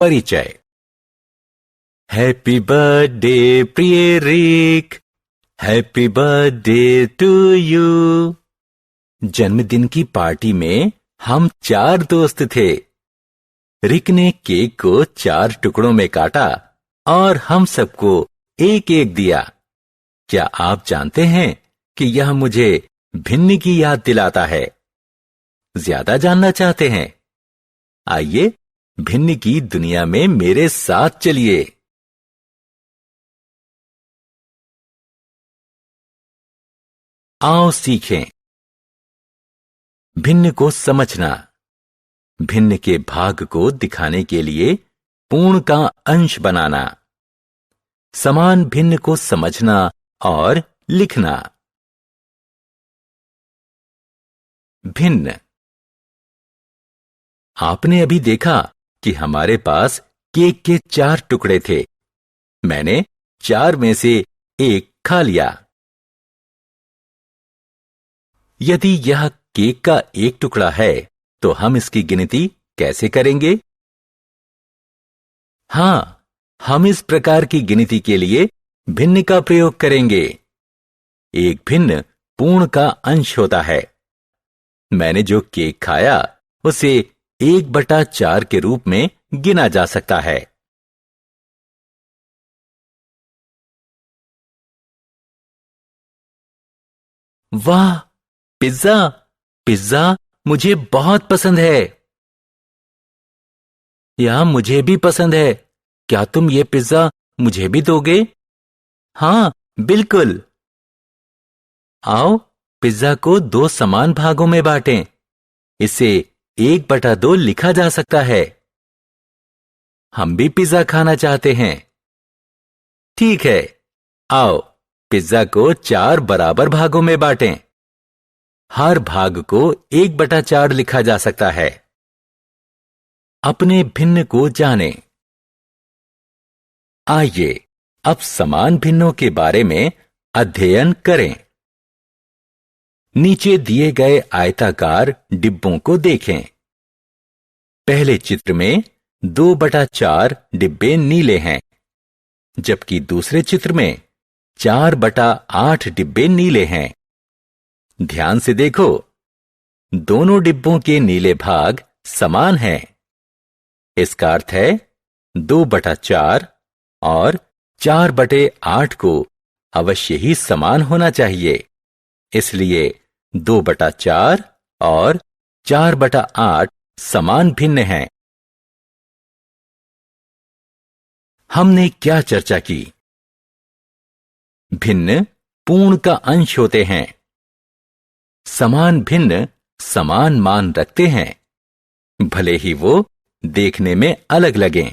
परिचय। Happy birthday प्रिय रिक, happy birthday to you. जन्मदिन की पार्टी में हम 4 दोस्त थे। रिक ने केक को 4 टुकड़ों में काटा और हम सबको एक एक दिया। क्या आप जानते हैं कि यह मुझे भिन्न की याद दिलाता है? ज्यादा जानना चाहते हैं? आइए भिन्न की दुनिया में मेरे साथ चलिए। आओ सीखें। भिन्न को समझना। भिन्न के भाग को दिखाने के लिए पूर्ण का अंश बनाना। समान भिन्न को समझना और लिखना। भिन्न। आपने अभी देखा कि हमारे पास केक के 4 टुकड़े थे। मैंने 4 में से 1 खा लिया। यदि यह केक का 1 टुकड़ा है तो हम इसकी गिनती कैसे करेंगे? हां, हम इस प्रकार की गिनती के लिए भिन्न का प्रयोग करेंगे। एक भिन्न पूर्ण का अंश होता है। मैंने जो केक खाया उसे 1/4 के रूप में गिना जा सकता है। वाह, पिज्जा! पिज्जा मुझे बहुत पसंद है। यह मुझे भी पसंद है। क्या तुम ये पिज्जा मुझे भी दोगे? हां, बिल्कुल। आओ पिज्जा को 2 समान भागों में बांटें। इसे 1/2 लिखा जा सकता है। हम भी पिज्जा खाना चाहते हैं। ठीक है, आओ पिज्जा को 4 बराबर भागों में बांटें। हर भाग को 1/4 लिखा जा सकता है। अपने भिन्न को जानें। आइए अब समान भिन्नों के बारे में अध्ययन करें। नीचे दिए गए आयताकार डिब्बों को देखें। पहले चित्र में 2/4 डिब्बे नीले हैं, जबकि दूसरे चित्र में 4/8 डिब्बे नीले हैं। ध्यान से देखो, दोनों डिब्बों के नीले भाग समान हैं। इसका अर्थ है 2/4 और 4/8 को अवश्य ही समान होना चाहिए। इसलिए 2/4 और 4/8 समान भिन्न हैं। हमने क्या चर्चा की? भिन्न पूर्ण का अंश होते हैं। समान भिन्न समान मान रखते हैं, भले ही वो देखने में अलग लगें।